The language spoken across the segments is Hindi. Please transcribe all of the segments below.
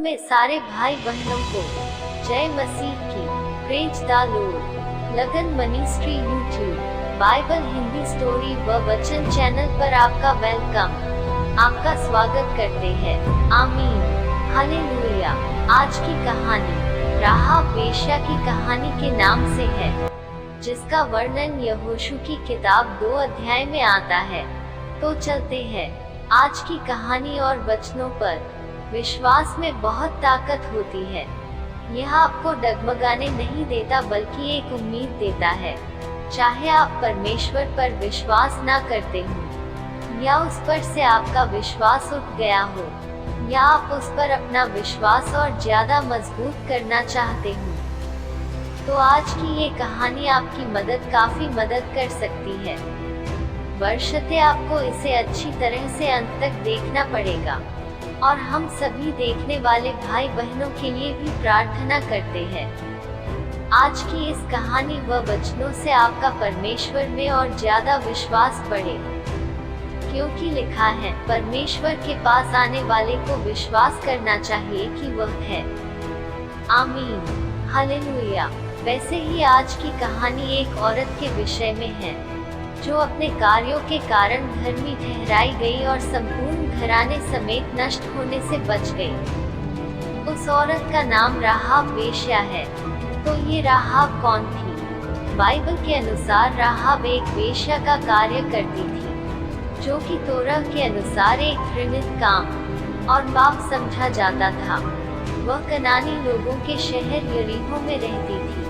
में सारे भाई बहनों को जय मसीह की। Praise the lord. Lagan ministry YouTube bible Hindi story व वचन चैनल पर आपका वेलकम, आपका स्वागत करते हैं। आमीन, हालेलुया। आज की कहानी राहाब वेश्या की कहानी के नाम से है, जिसका वर्णन यहोशू की किताब 2 अध्याय में आता है। तो चलते हैं आज की कहानी और वचनों पर। विश्वास में बहुत ताकत होती है। यह आपको डगमगाने नहीं देता, बल्कि एक उम्मीद देता है। चाहे आप परमेश्वर पर विश्वास ना करते हो, या उस पर से आपका विश्वास उठ गया हो, या आप उस पर अपना विश्वास और ज्यादा मजबूत करना चाहते हो, तो आज की ये कहानी आपकी काफी मदद कर सकती है। बशर्ते आपको इसे अच्छी तरह से अंत तक देखना पड़ेगा, और हम सभी देखने वाले भाई बहनों के लिए भी प्रार्थना करते हैं। आज की इस कहानी व वचनों से आपका परमेश्वर में और ज्यादा विश्वास बढ़े, क्योंकि लिखा है, परमेश्वर के पास आने वाले को विश्वास करना चाहिए कि वह है। आमीन, हालेलुया। वैसे ही आज की कहानी एक औरत के विषय में है, जो अपने कार्यों के कारण धर्मी ठहराई गई और संपूर्ण घराने समेत नष्ट होने से बच गई। उस औरत का नाम राहाब वेश्या है। तो ये राहाब कौन थी? बाइबल के अनुसार राहाब एक वेश्या का कार्य करती थी, जो कि तोरह के अनुसार एक घृणित काम और पाप समझा जाता था। वह कनानी लोगों के शहर यरीहो में रहती थी,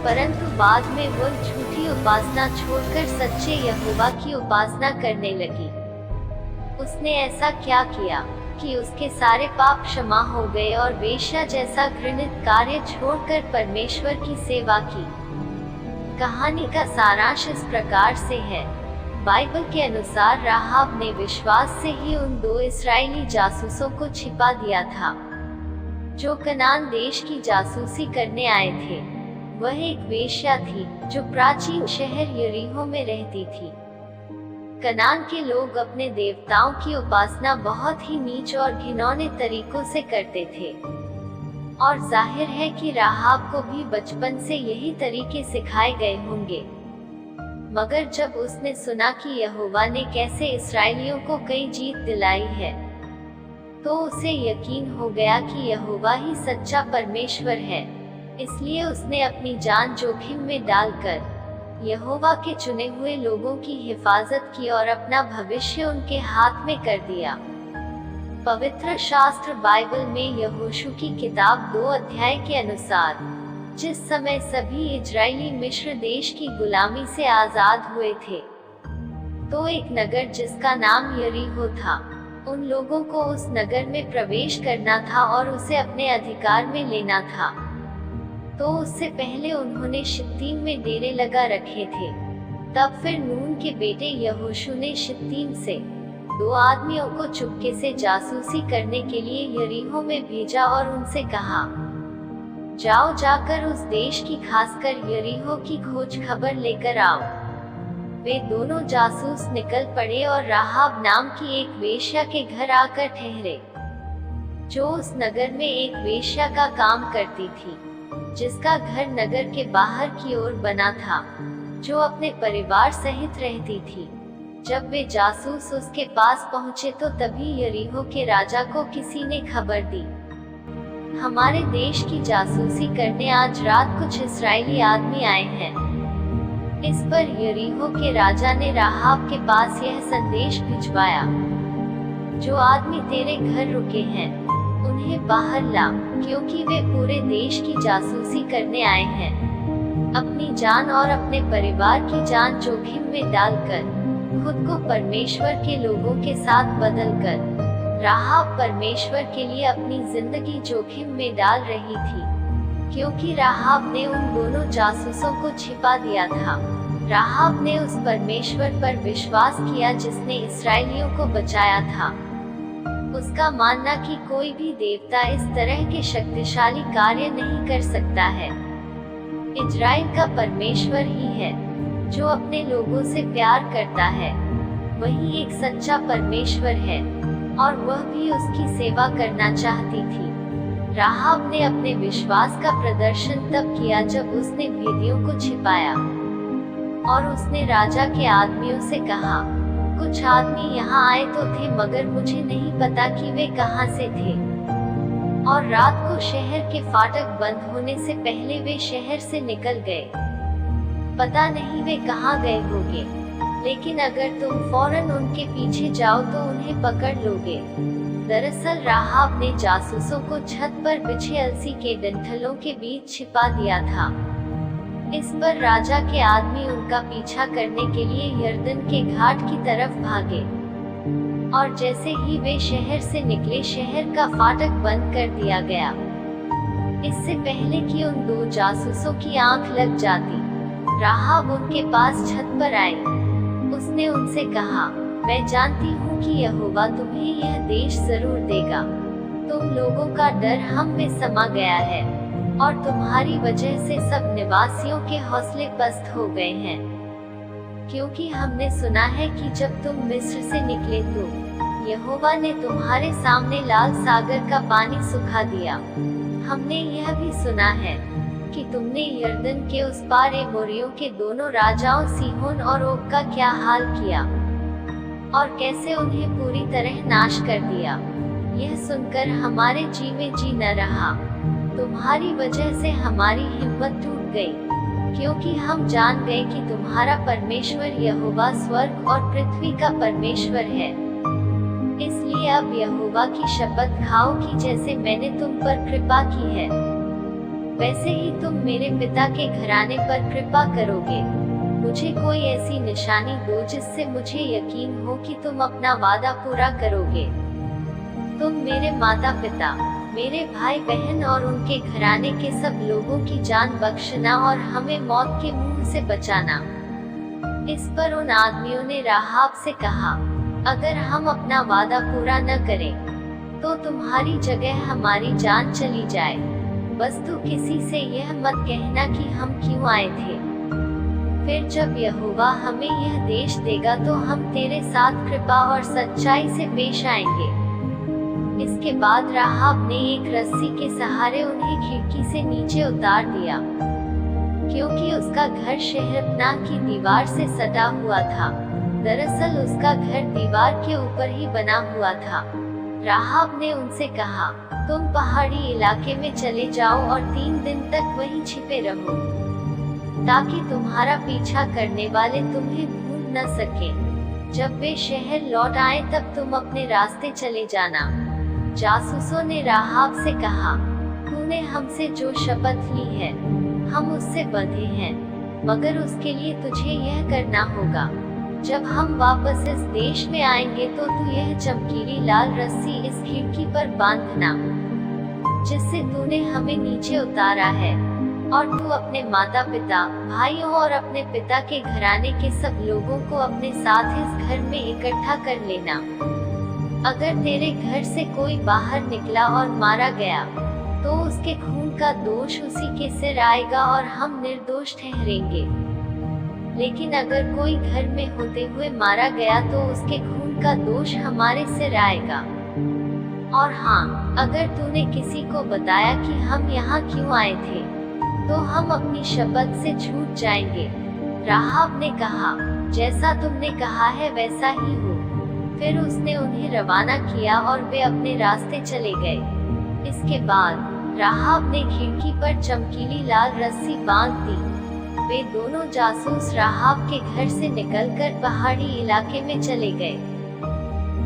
परंतु बाद में वह झूठी उपासना छोड़कर सच्चे यहोवा की उपासना करने लगी। उसने ऐसा क्या किया कि उसके सारे पाप क्षमा हो गए और वेश्या जैसा घृणित कार्य छोड़कर परमेश्वर की सेवा की। कहानी का सारांश इस प्रकार से है। बाइबल के अनुसार राहाब ने विश्वास से ही उन 2 इस्राएली जासूसों को छिपा दिया था, जो कनान देश की जासूसी करने आए थे। वह एक वेश्या थी, जो प्राचीन शहर यरीहो में रहती थी। कनान के लोग अपने देवताओं की उपासना बहुत ही नीच और घिनौने तरीकों से करते थे, और जाहिर है कि राहाब को भी बचपन से यही तरीके सिखाए गए होंगे। मगर जब उसने सुना कि यहोवा ने कैसे इस्राएलियों को कई जीत दिलाई है, तो उसे यकीन हो गया कि यहोवा ही सच्चा परमेश्वर है। इसलिए उसने अपनी जान जोखिम में डालकर यहोवा के चुने हुए लोगों की हिफाजत की और अपना भविष्य उनके हाथ में कर दिया। पवित्र शास्त्र बाइबल में यहोशू की किताब 2 अध्याय के अनुसार, जिस समय सभी इजरायली मिस्र देश की गुलामी से आजाद हुए थे, तो एक नगर जिसका नाम यरीहो था, उन लोगों को उस नगर में प्रवेश करना था और उसे अपने अधिकार में लेना था। तो उससे पहले उन्होंने शित्तीम में डेरे लगा रखे थे। तब फिर नून के बेटे यहोशू ने शित्तीम से 2 आदमियों को चुपके से जासूसी करने के लिए यरीहो में भेजा और उनसे कहा, जाओ, जाकर उस देश की, खासकर यरीहो की खोज खबर लेकर आओ। वे दोनों जासूस निकल पड़े और राहाब नाम की एक वेश्या के घर आकर ठहरे, जो उस नगर में एक वेश्या का काम करती थी, जिसका घर नगर के बाहर की ओर बना था, जो अपने परिवार सहित रहती थी। जब वे जासूस उसके पास पहुंचे, तो तभी यरीहो के राजा को किसी ने खबर दी, हमारे देश की जासूसी करने आज रात कुछ इस्राएली आदमी आए हैं। इस पर यरीहो के राजा ने राहाब के पास यह संदेश भिजवाया, जो आदमी तेरे घर रुके हैं, उन्हें बाहर ला, क्योंकि वे पूरे देश की जासूसी करने आए हैं। अपनी जान और अपने परिवार की जान जोखिम में डालकर खुद को परमेश्वर के लोगों के साथ बदलकर राहाब परमेश्वर के लिए अपनी जिंदगी जोखिम में डाल रही थी, क्योंकि राहाब ने उन दोनों जासूसों को छिपा दिया था। राहाब ने उस परमेश्वर पर विश्वास किया जिसने इस्राएलियों को बचाया था। उसका मानना कि कोई भी देवता इस तरह के शक्तिशाली कार्य नहीं कर सकता है। इजराइल का परमेश्वर ही है, जो अपने लोगों से प्यार करता है। वही एक सच्चा परमेश्वर है, और वह भी उसकी सेवा करना चाहती थी। राहाब ने अपने विश्वास का प्रदर्शन तब किया जब उसने भेदियों को छिपाया और उसने राजा के आदमियों से कहा, कुछ आदमी यहाँ आए तो थे मगर मुझे नहीं पता कि वे कहाँ से थे। और रात को शहर के फाटक बंद होने से पहले वे शहर से निकल गए। पता नहीं वे कहाँ गए होंगे, लेकिन अगर तुम फौरन उनके पीछे जाओ तो उन्हें पकड़ लोगे। दरअसल राहाब ने जासूसों को छत पर बिछे अलसी के डंठलों के बीच छिपा दिया था। इस पर राजा के आदमी उनका पीछा करने के लिए यर्दन के घाट की तरफ भागे और जैसे ही वे शहर से निकले शहर का फाटक बंद कर दिया गया। इससे पहले कि उन दो जासूसों की आंख लग जाती, राहाब उनके पास छत पर आई। उसने उनसे कहा, मैं जानती हूँ कि यहोवा तुम्हें यह देश जरूर देगा। तुम लोगों का डर हम में समा गया है और तुम्हारी वजह से सब निवासियों के हौसले पस्त हो गए हैं, क्योंकि हमने सुना है कि जब तुम मिस्र से निकले तो यहोवा ने तुम्हारे सामने लाल सागर का पानी सुखा दिया। हमने यह भी सुना है कि तुमने यर्दन के उस पार एमोरियों के दोनों राजाओं सीहोन और ओग का क्या हाल किया और कैसे उन्हें पूरी तरह नाश कर दिया। यह सुनकर हमारे जी में जी न रहा। तुम्हारी वजह से हमारी हिम्मत टूट गई, क्योंकि हम जान गए कि तुम्हारा परमेश्वर यहोवा स्वर्ग और पृथ्वी का परमेश्वर है। इसलिए अब यहोवा की शपथ खाओ कि जैसे मैंने तुम पर कृपा की है, वैसे ही तुम मेरे पिता के घराने पर कृपा करोगे। मुझे कोई ऐसी निशानी दो जिससे मुझे यकीन हो कि तुम अपना वादा पूरा करोगे। तुम मेरे माता पिता, मेरे भाई बहन और उनके घराने के सब लोगों की जान बख्शना और हमें मौत के मुंह से बचाना। इस पर उन आदमियों ने राहाब से कहा, अगर हम अपना वादा पूरा न करें तो तुम्हारी जगह हमारी जान चली जाए। बस तू किसी से यह मत कहना कि हम क्यों आए थे। फिर जब यहोवा हमें यह देश देगा तो हम तेरे साथ कृपा और सच्चाई से पेश आएंगे। इसके बाद राहाब ने एक रस्सी के सहारे उन्हें खिड़की से नीचे उतार दिया, क्योंकि उसका घर शहरपनाह की दीवार से सटा हुआ था। दरअसल उसका घर दीवार के ऊपर ही बना हुआ था। राहाब ने उनसे कहा, तुम पहाड़ी इलाके में चले जाओ और 3 दिन तक वहीं छिपे रहो, ताकि तुम्हारा पीछा करने वाले तुम्हें ढूंढ न सके। जब वे शहर लौट आए तब तुम अपने रास्ते चले जाना। जासूसों ने राहाब से कहा, तूने हमसे जो शपथ ली है हम उससे बंधे हैं, मगर उसके लिए तुझे यह करना होगा, जब हम वापस इस देश में आएंगे तो तू यह चमकीली लाल रस्सी इस खिड़की पर बांधना जिससे तूने हमें नीचे उतारा है, और तू अपने माता पिता, भाइयों और अपने पिता के घराने के सब लोगों को अपने साथ इस घर में इकट्ठा कर लेना। अगर तेरे घर से कोई बाहर निकला और मारा गया तो उसके खून का दोष उसी के सिर आएगा और हम निर्दोष ठहरेंगे। लेकिन अगर कोई घर में होते हुए मारा गया तो उसके खून का दोष हमारे सिर आएगा। और हाँ, अगर तूने किसी को बताया कि हम यहाँ क्यों आए थे तो हम अपनी शपथ से छूट जाएंगे। राहाब ने कहा, जैसा तुमने कहा है वैसा ही हो। फिर उसने उन्हें रवाना किया और वे अपने रास्ते चले गए। इसके बाद राहाब ने खिड़की पर चमकीली लाल रस्सी बांध दी। वे दोनों जासूस राहाब के घर से निकलकर पहाड़ी इलाके में चले गए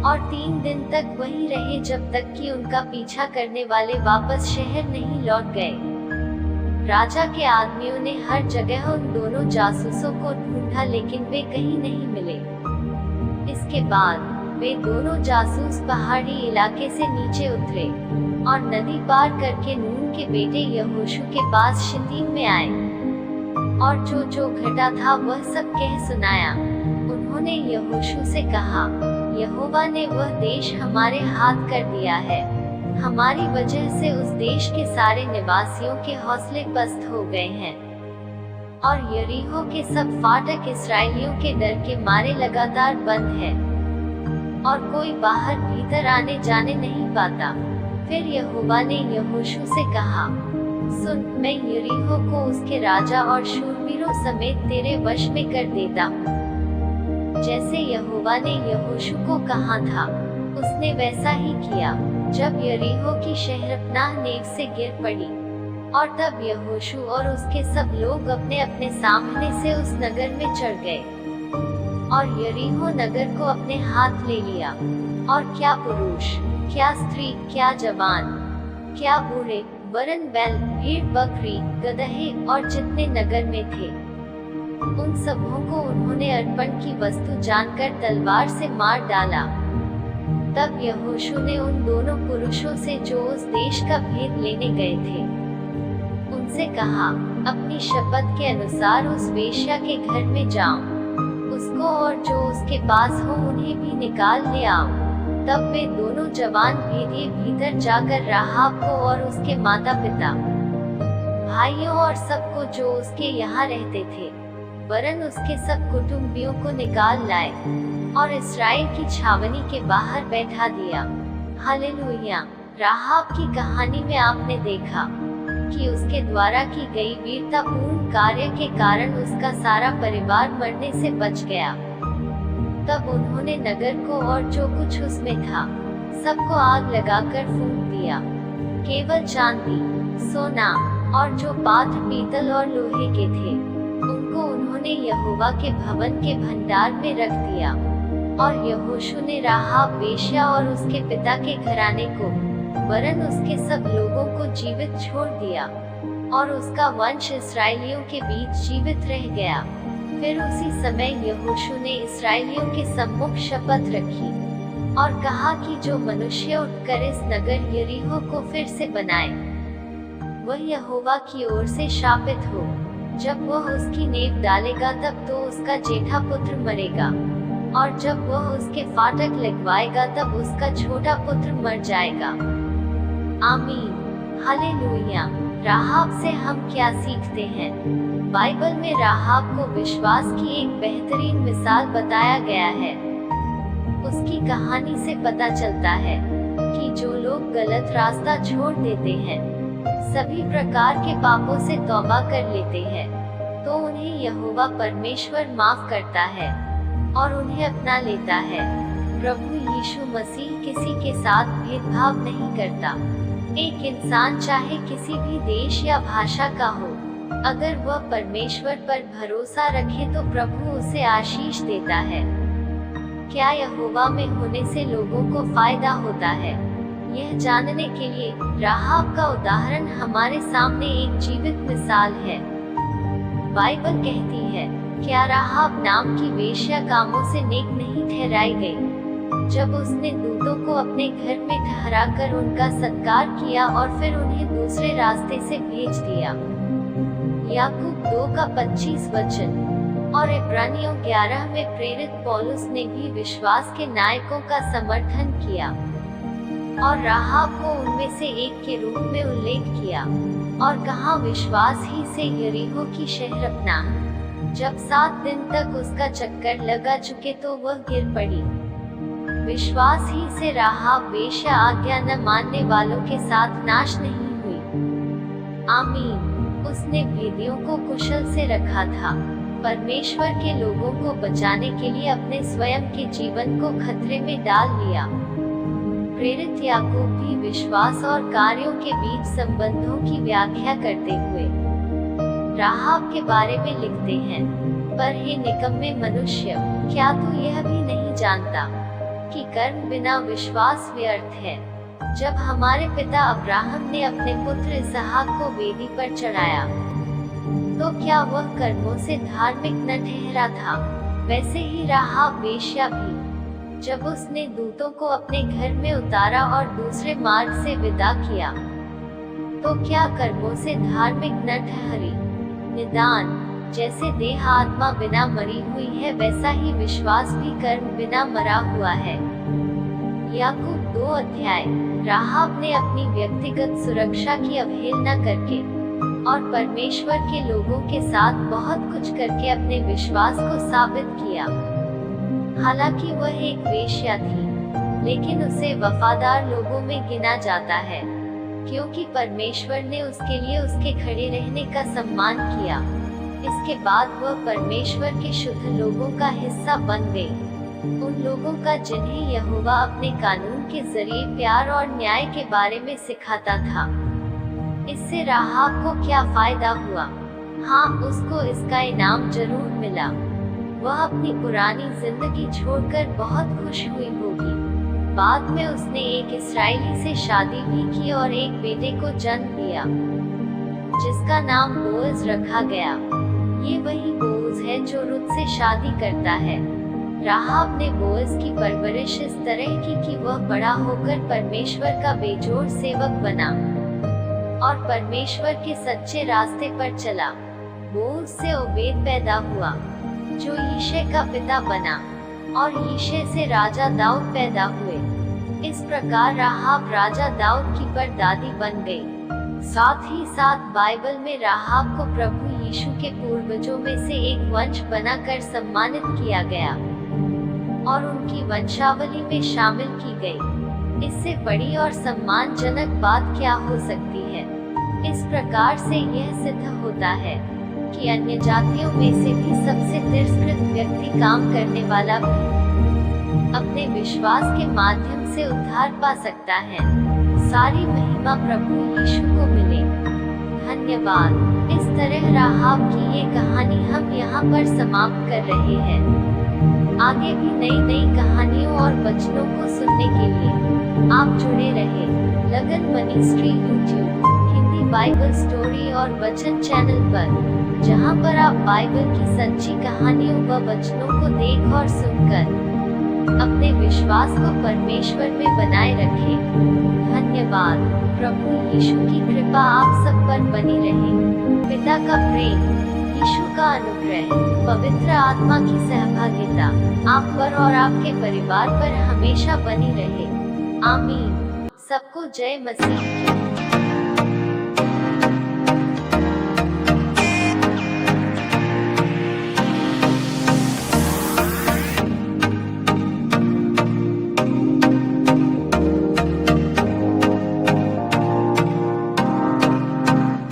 और 3 दिन तक वहीं रहे, जब तक कि उनका पीछा करने वाले वापस शहर नहीं लौट गए। राजा के आदमियों ने हर जगह उन दोनों जासूसों को ढूंढा, लेकिन वे कहीं नहीं मिले। इसके बाद वे दोनों जासूस पहाड़ी इलाके से नीचे उतरे और नदी पार करके नून के बेटे यहोशू के पास शितीम में आए और जो घटा था वह सब कह सुनाया। उन्होंने यहोशू से कहा, यहोवा ने वह देश हमारे हाथ कर दिया है। हमारी वजह से उस देश के सारे निवासियों के हौसले पस्त हो गए हैं और यरीहो के सब फाटक इस्राएलियों के डर के मारे लगातार बंद है और कोई बाहर भीतर आने जाने नहीं पाता। फिर यहोवा ने यहोशू से कहा, सुन, मैं यरीहो को उसके राजा और शूरवीरों समेत तेरे वश में कर देता हूँ। जैसे यहोवा ने यहोशू को कहा था, उसने वैसा ही किया। जब यरीहो की शहरपनाह नेव से गिर पड़ी, और तब यहोशू और उसके सब लोग अपने अपने सामने से उस नगर में चढ़ गए, और यरीहो नगर को अपने हाथ ले लिया। और क्या पुरुष, क्या स्त्री, क्या जवान, क्या बूढ़े, वरन बैल, भेड़, बकरी, गदहे और जितने नगर में थे, उन सबों को उन्होंने अर्पण की वस्तु जानकर तलवार से मार डाला। तब यहोशू ने उन दोनों पुरुषों से जो उस देश का भेद लेने गए थे, उनसे कहा, अपनी शपथ के अनुसार उस वेश्या के घर में जाओ, उसको और जो उसके पास हो उन्हें भी निकाल ले आओ। तब वे दोनों जवान भेदिए भीतर जाकर राहाब को और उसके माता पिता, भाइयों और सबको जो उसके यहाँ रहते थे, वरन उसके सब कुटुंबियों को निकाल लाए, और इस्राएल की छावनी के बाहर बैठा दिया। हालेलुया। राहाब की कहानी में आपने देखा कि उसके द्वारा की गई वीरतापूर्ण कार्य के कारण उसका सारा परिवार मरने से बच गया। तब उन्होंने नगर को और जो कुछ उसमें था सबको आग लगाकर फूंक दिया। केवल चांदी, सोना और जो पात्र पीतल और लोहे के थे, उनको उन्होंने यहोवा के भवन के भंडार में रख दिया। और यहोशू ने राहाब वेश्या और उसके पिता के घराने को, वरन उसके सब लोगों को जीवित छोड़ दिया, और उसका वंश इस्राएलियों के बीच जीवित रह गया। फिर उसी समय यहोशू ने इस्राएलियों के सम्मुख शपथ रखी और कहा कि जो मनुष्य उठकर इस नगर यरीहो को फिर से बनाए, वह यहोवा की ओर से शापित हो। जब वह उसकी नींव डालेगा तब तो उसका जेठा पुत्र मरेगा, और जब वह उसके फाटक लगवाएगा तब उसका छोटा पुत्र मर जाएगा। आमीन। हालेलुया। राहाब से हम क्या सीखते हैं? बाइबल में राहाब को विश्वास की एक बेहतरीन मिसाल बताया गया है। उसकी कहानी से पता चलता है कि जो लोग गलत रास्ता छोड़ देते हैं, सभी प्रकार के पापों से तौबा कर लेते हैं, तो उन्हें यहोवा परमेश्वर माफ करता है और उन्हें अपना लेता है। प्रभु यीशु मसीह किसी के साथ भेदभाव नहीं करता। एक इंसान चाहे किसी भी देश या भाषा का हो, अगर वह परमेश्वर पर भरोसा रखे तो प्रभु उसे आशीष देता है। क्या यहोवा में होने से लोगों को फायदा होता है? यह जानने के लिए राहाब का उदाहरण हमारे सामने एक जीवित मिसाल है। बाइबल कहती है, क्या राहाब नाम की वेश्या कामों से नेक नहीं ठहराई गई, जब उसने दूतों को अपने घर में ठहराकर उनका सत्कार किया और फिर उन्हें दूसरे रास्ते से भेज दिया। याकूब 2:25 वचन और इब्रानियों 11 में प्रेरित पौलुस ने भी विश्वास के नायकों का समर्थन किया और राहाब को उनमें से एक के रूप में उल्लेख किया, और कहा, विश्वास ही से यरीहो की शहरपनाह जब 7 दिन तक उसका चक्कर लगा चुके तो वह गिर पड़ी। विश्वास ही से राहाब वेश्या आज्ञा न मानने वालों के साथ नाश नहीं हुई। आमीन। उसने भेदियों को कुशल से रखा था, परमेश्वर के लोगों को बचाने के लिए अपने स्वयं के जीवन को खतरे में डाल लिया। प्रेरित याकूब भी विश्वास और कार्यों के बीच संबंधों की व्याख्या करते हुए राहाब के बारे में लिखते हैं, पर हे निकम्मे मनुष्य, क्या तू यह भी नहीं जानता कि कर्म बिना विश्वास व्यर्थ है? जब हमारे पिता अब्राहम ने अपने पुत्र इसहाक को वेदी पर चढ़ाया, तो क्या वह कर्मों से धार्मिक न ठहरा था? वैसे ही राहाब वेश्या भी, जब उसने दूतों को अपने घर में उतारा और दूसरे मार्ग से विदा किया, तो क्या कर्मों से धार्मिक न ठहरी? निदान जैसे देह आत्मा बिना मरी हुई है, वैसा ही विश्वास भी कर्म बिना मरा हुआ है। याकूब 2 अध्याय। राहाब ने अपनी व्यक्तिगत सुरक्षा की अवहेलना करके और परमेश्वर के लोगों के साथ बहुत कुछ करके अपने विश्वास को साबित किया। हालांकि वह एक वेश्या थी, लेकिन उसे वफादार लोगों में गिना जाता है, क्योंकि परमेश्वर ने उसके लिए उसके खड़े रहने का सम्मान किया। इसके बाद वह परमेश्वर के शुद्ध लोगों का हिस्सा बन गई, उन लोगों का जिन्हें यहोवा अपने कानून के जरिए प्यार और न्याय के बारे में सिखाता था। इससे राहाब को क्या फायदा हुआ? हाँ, उसको इसका इनाम जरूर मिला। वह अपनी पुरानी जिंदगी छोड़कर बहुत खुश हुई होगी। बाद में उसने एक इस्राएली से शादी भी की और एक बेटे को जन्म दिया, जिसका नाम बोअज रखा गया। ये वही बोअज है जो रुत से शादी करता है। राहाब ने बोअज की परवरिश इस तरह की कि वह बड़ा होकर परमेश्वर का बेजोड़ सेवक बना और परमेश्वर के सच्चे रास्ते पर चला। बोअज से ओबेद पैदा हुआ, जो यिशै का पिता बना, और यिशै से राजा दाऊद पैदा हुए। इस प्रकार राहाब राजा दाऊद की परदादी बन गई। साथ ही साथ बाइबल में राहाब को प्रभु यीशु के पूर्वजों में से एक वंश बनाकर सम्मानित किया गया और उनकी वंशावली में शामिल की गई। इससे बड़ी और सम्मानजनक बात क्या हो सकती है? इस प्रकार से यह सिद्ध होता है कि अन्य जातियों में से भी सबसे तिरस्कृत व्यक्ति काम करने वाला भी अपने विश्वास के माध्यम से उद्धार पा सकता है। सारी महिमा प्रभु यीशु को मिले। धन्यवाद। इस तरह राहाब की ये कहानी हम यहाँ पर समाप्त कर रहे हैं। आगे भी नई नई कहानियों और वचनों को सुनने के लिए आप जुड़े रहे लगन ministry YouTube Hindi Bible story और वचन चैनल पर, जहाँ पर आप बाइबल की सच्ची कहानियों व वचनों को देख और सुनकर अपने विश्वास को परमेश्वर में बनाए रखें। धन्यवाद। प्रभु यीशु की कृपा आप सब पर बनी रहे। पिता का प्रेम, यीशु का अनुग्रह, पवित्र आत्मा की सहभागिता आप पर और आपके परिवार पर हमेशा बनी रहे। आमीन। सबको जय मसीह की।